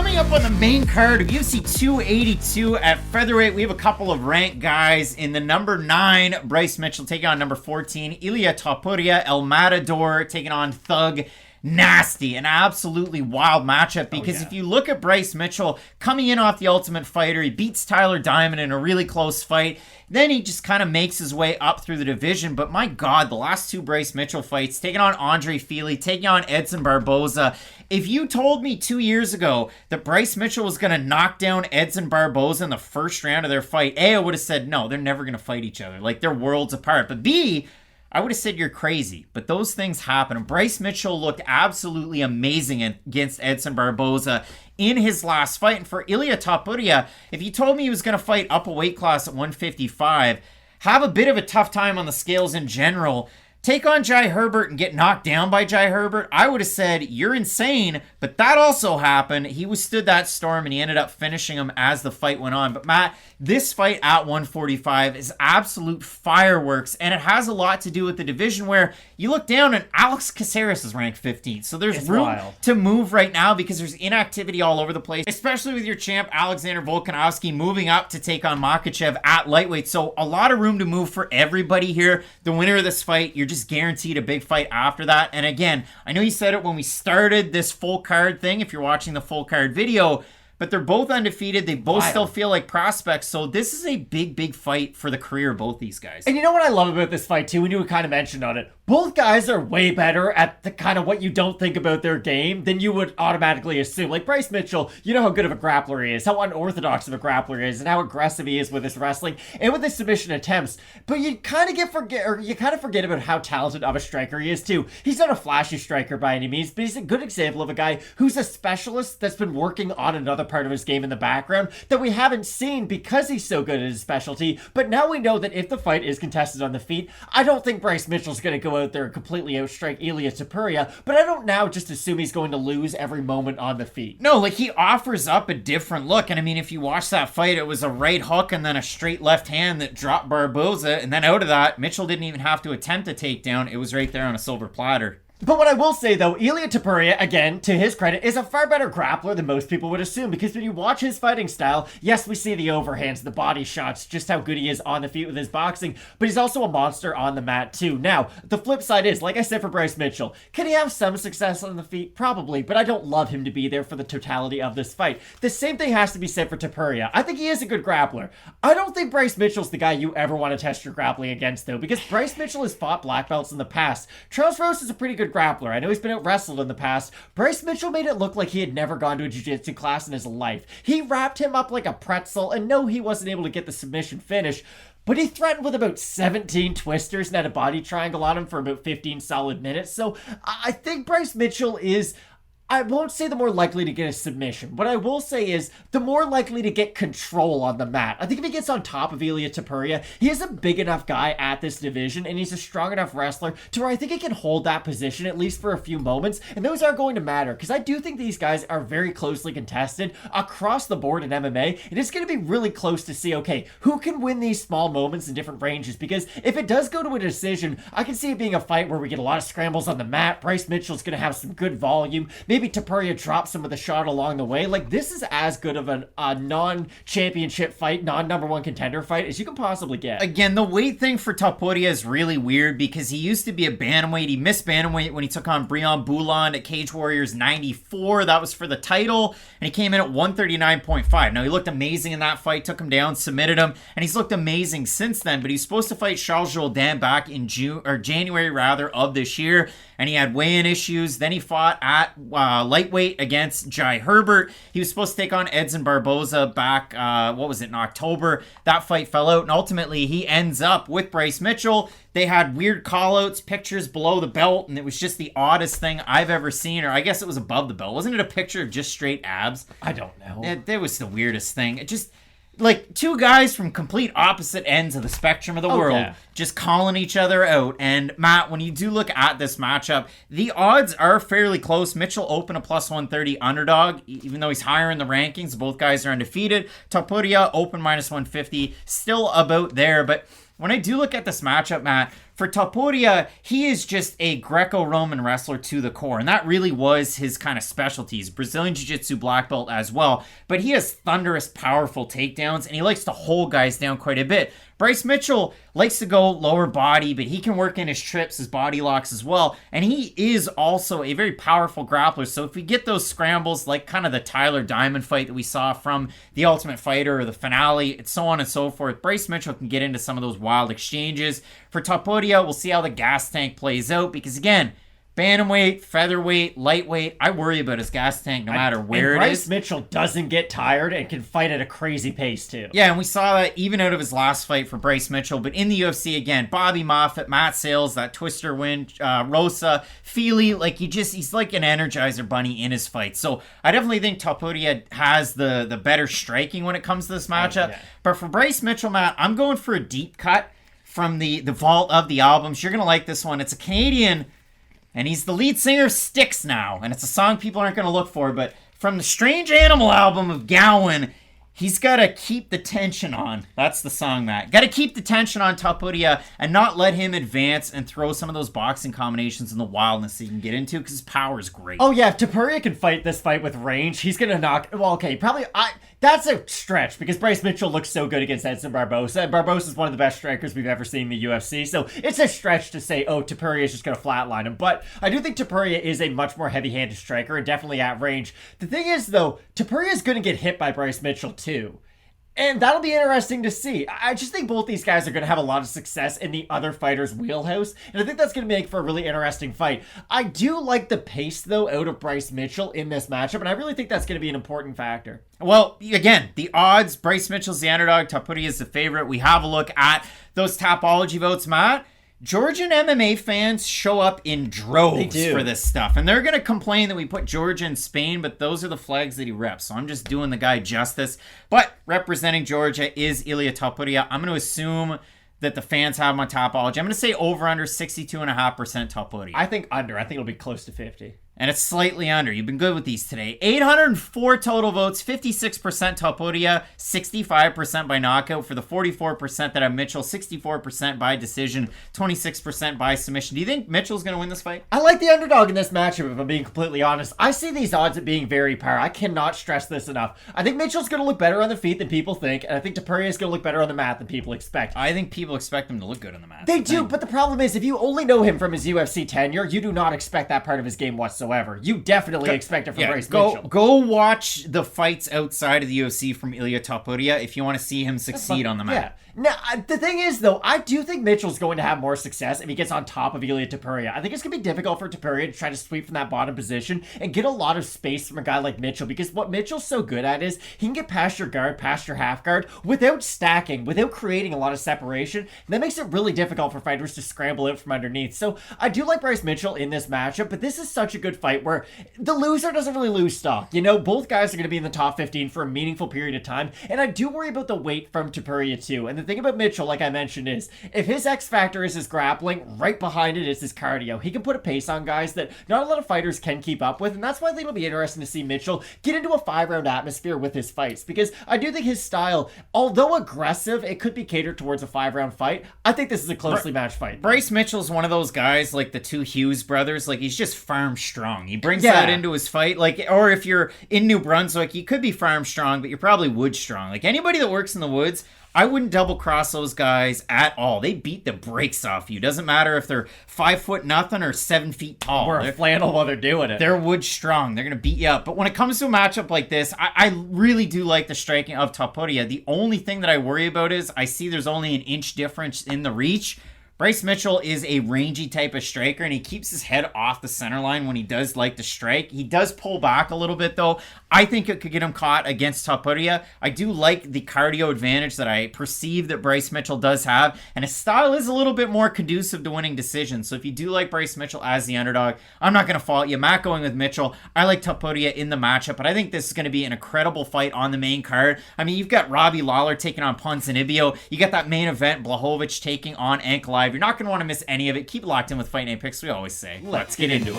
Coming up on the main card of UFC 282 at featherweight, we have a couple of ranked guys. In the number 9, Bryce Mitchell taking on number 14, Ilia Topuria, El Matador taking on Thug. Nasty, an absolutely wild matchup because if you look at Bryce Mitchell coming in off the Ultimate Fighter, he beats Tyler Diamond in a really close fight. Then he just kind of makes his way up through the division. But my God, the last 2 Bryce Mitchell fights, taking on Andre Fili, taking on Edson Barboza. If you told me 2 years ago that Bryce Mitchell was going to knock down Edson Barboza in the first round of their fight, A, I would have said, no, they're never going to fight each other. Like, they're worlds apart. But B, I would have said you're crazy, but those things happen. And Bryce Mitchell looked absolutely amazing against Edson Barboza in his last fight. And for Ilia Topuria, if you told me he was going to fight up a weight class at 155, have a bit of a tough time on the scales in general, take on Jai Herbert and get knocked down by Jai Herbert, I would have said, you're insane, but that also happened. He withstood that storm and he ended up finishing him as the fight went on. But Matt, this fight at 145 is absolute fireworks, and it has a lot to do with the division where you look down and Alex Caceres is ranked 15th. So there's room to move right now because there's inactivity all over the place, especially with your champ Alexander Volkanovski moving up to take on Makhachev at lightweight. So a lot of room to move for everybody here. The winner of this fight, you're just guaranteed a big fight after that. And again, I know you said it when we started this full card thing, if you're watching the full card video, but they're both undefeated. They both still feel like prospects. So this is a big, big fight for the career of both these guys. And you know what I love about this fight too? And you kind of mentioned on it. Both guys are way better at the kind of what you don't think about their game than you would automatically assume. Like Bryce Mitchell, you know how good of a grappler he is, how unorthodox of a grappler he is, and how aggressive he is with his wrestling and with his submission attempts. But you kind of forget about how talented of a striker he is too. He's not a flashy striker by any means, but he's a good example of a guy who's a specialist that's been working on another part of his game in the background that we haven't seen because he's so good at his specialty. But now we know that if the fight is contested on the feet, I don't think Bryce Mitchell's going to go out there and completely outstrike Ilia Topuria, but I don't now just assume he's going to lose every moment on the feet. No, like he offers up a different look. And I mean, if you watch that fight, it was a right hook and then a straight left hand that dropped Barboza. And then out of that, Mitchell didn't even have to attempt a takedown. It was right there on a silver platter. But what I will say, though, Ilia Topuria, again, to his credit, is a far better grappler than most people would assume, because when you watch his fighting style, yes, we see the overhands, the body shots, just how good he is on the feet with his boxing, but he's also a monster on the mat, too. Now, the flip side is, like I said for Bryce Mitchell, can he have some success on the feet? Probably, but I don't love him to be there for the totality of this fight. The same thing has to be said for Topuria. I think he is a good grappler. I don't think Bryce Mitchell's the guy you ever want to test your grappling against, though, because Bryce Mitchell has fought black belts in the past. Charles Rose is a pretty good grappler. I know he's been out wrestled in the past. Bryce Mitchell made it look like he had never gone to a jiu-jitsu class in his life. He wrapped him up like a pretzel, and no, he wasn't able to get the submission finish, but he threatened with about 17 twisters and had a body triangle on him for about 15 solid minutes. So I think Bryce Mitchell is, I won't say the more likely to get a submission. What I will say is the more likely to get control on the mat. I think if he gets on top of Ilia Topuria, he is a big enough guy at this division, and he's a strong enough wrestler to where I think he can hold that position at least for a few moments, and those are going to matter, because I do think these guys are very closely contested across the board in MMA, and it's going to be really close to see, okay, who can win these small moments in different ranges, because if it does go to a decision, I can see it being a fight where we get a lot of scrambles on the mat. Bryce Mitchell's going to have some good volume. Maybe Topuria drops some of the shot along the way. Like, this is as good of a non-championship fight, non-number one contender fight as you can possibly get. Again, the weight thing for Topuria is really weird because he used to be a bantamweight. He missed bantamweight when he took on Brian Boulan at Cage Warriors 94. That was for the title, and he came in at 139.5. Now, he looked amazing in that fight, took him down, submitted him, and he's looked amazing since then, but he's supposed to fight Charles Jourdain back in January of this year, and he had weigh-in issues. Then he fought at lightweight against Jai Herbert. He was supposed to take on Edson Barboza back, in October. That fight fell out, and ultimately he ends up with Bryce Mitchell. They had weird call-outs, pictures below the belt, and it was just the oddest thing I've ever seen, or I guess it was above the belt. Wasn't it a picture of just straight abs? I don't know. It was the weirdest thing. It just, like, two guys from complete opposite ends of the spectrum of the world just calling each other out. And Matt, when you do look at this matchup, the odds are fairly close. Mitchell open a plus 130 underdog, even though he's higher in the rankings. Both guys are undefeated. Topuria open minus 150, still about there. But when I do look at this matchup, Matt, for Topuria, he is just a Greco-Roman wrestler to the core, and that really was his kind of specialties. Brazilian Jiu-Jitsu black belt as well, but he has thunderous, powerful takedowns, and he likes to hold guys down quite a bit. Bryce Mitchell likes to go lower body, but he can work in his trips, his body locks as well, and he is also a very powerful grappler, so if we get those scrambles, like kind of the Tyler Diamond fight that we saw from The Ultimate Fighter or the finale, and so on and so forth, Bryce Mitchell can get into some of those wild exchanges. For Topuria, we'll see how the gas tank plays out, because again, bantamweight, featherweight, lightweight, I worry about his gas tank no matter where it is. Bryce Mitchell doesn't get tired and can fight at a crazy pace too. Yeah, and we saw that even out of his last fight for Bryce Mitchell. But in the UFC, again, Bobby Moffett, Matt Sales, that twister win, Rosa, Feely, like he's like an Energizer bunny in his fight. So I definitely think Topuria has the better striking when it comes to this matchup. Yeah. But for Bryce Mitchell, Matt, I'm going for a deep cut from the vault of the albums. You're going to like this one. It's a Canadian, and he's the lead singer of Styx now. And it's a song people aren't going to look for, but from the Strange Animal album of Gowan, he's got to keep the tension on. That's the song, Matt. Got to keep the tension on Topuria and not let him advance and throw some of those boxing combinations and the wildness he can get into, because his power is great. Oh, yeah. If Topuria can fight this fight with range, he's going to knock... Well, okay, probably... That's a stretch, because Bryce Mitchell looks so good against Edson Barbosa. And Barbosa is one of the best strikers we've ever seen in the UFC. So it's a stretch to say, oh, Topuria is just going to flatline him. But I do think Topuria is a much more heavy-handed striker and definitely at range. The thing is, though, Topuria is going to get hit by Bryce Mitchell, too. And that'll be interesting to see. I just think both these guys are going to have a lot of success in the other fighter's wheelhouse. And I think that's going to make for a really interesting fight. I do like the pace, though, out of Bryce Mitchell in this matchup. And I really think that's going to be an important factor. Well, again, the odds, Bryce Mitchell's the underdog, Topuria is the favorite. We have a look at those Tapology votes, Matt. Georgian MMA fans show up in droves for this stuff. And they're going to complain that we put Georgia in Spain, but those are the flags that he reps. So I'm just doing the guy justice. But representing Georgia is Ilia Topuria. I'm going to assume that the fans have him on Tapology. I'm going to say over under 62.5% Topuria. I think under. I think it'll be close to 50. And it's slightly under. You've been good with these today. 804 total votes, 56% Topuria, 65% by knockout. For the 44% that have Mitchell, 64% by decision, 26% by submission. Do you think Mitchell's going to win this fight? I like the underdog in this matchup, if I'm being completely honest. I see these odds at being very power. I cannot stress this enough. I think Mitchell's going to look better on the feet than people think, and I think Topuria is going to look better on the mat than people expect. I think people expect him to look good on the mat. They do, but the problem is, if you only know him from his UFC tenure, you do not expect that part of his game whatsoever. You definitely expect it from Bryce Mitchell. Go watch the fights outside of the UFC from Ilia Topuria if you want to see him succeed on the mat. Yeah. Now, the thing is, though, I do think Mitchell's going to have more success if he gets on top of Ilia Topuria. I think it's going to be difficult for Topuria to try to sweep from that bottom position and get a lot of space from a guy like Mitchell, because what Mitchell's so good at is he can get past your guard, past your half guard, without stacking, without creating a lot of separation. And that makes it really difficult for fighters to scramble out from underneath. So I do like Bryce Mitchell in this matchup, but this is such a good fight where the loser doesn't really lose stock. You know, both guys are going to be in the top 15 for a meaningful period of time, and I do worry about the weight from Topuria too. And the thing about Mitchell, like I mentioned, is if his X factor is his grappling, right behind it is his cardio. He can put a pace on guys that not a lot of fighters can keep up with, and that's why I think it'll be interesting to see Mitchell get into a 5-round atmosphere with his fights, because I do think his style, although aggressive, it could be catered towards a 5-round fight. I think this is a closely matched fight. Bryce Mitchell's one of those guys like the two Hughes brothers, like he's just farm strong. He brings that into his fight, like, or if you're in New Brunswick, you could be farm strong, but you're probably wood strong. Like anybody that works in the woods, I wouldn't double cross those guys at all. They beat the brakes off you. Doesn't matter if they're 5 foot nothing or 7 feet tall. Or a flannel while they're doing it. They're wood strong. They're going to beat you up. But when it comes to a matchup like this, I really do like the striking of Topuria. The only thing that I worry about is I see there's only an inch difference in the reach. Bryce Mitchell is a rangy type of striker, and he keeps his head off the center line when he does like to strike. He does pull back a little bit, though. I think it could get him caught against Topuria. I do like the cardio advantage that I perceive that Bryce Mitchell does have, and his style is a little bit more conducive to winning decisions. So if you do like Bryce Mitchell as the underdog, I'm not going to fault you. Matt going with Mitchell. I like Topuria in the matchup, but I think this is going to be an incredible fight on the main card. I mean, you've got Robbie Lawler taking on Ponzinibbio. You got that main event, Blachowicz taking on Ankalaev. You're not going to want to miss any of it. Keep locked in with Fight Night Picks, we always say. Let's get into it.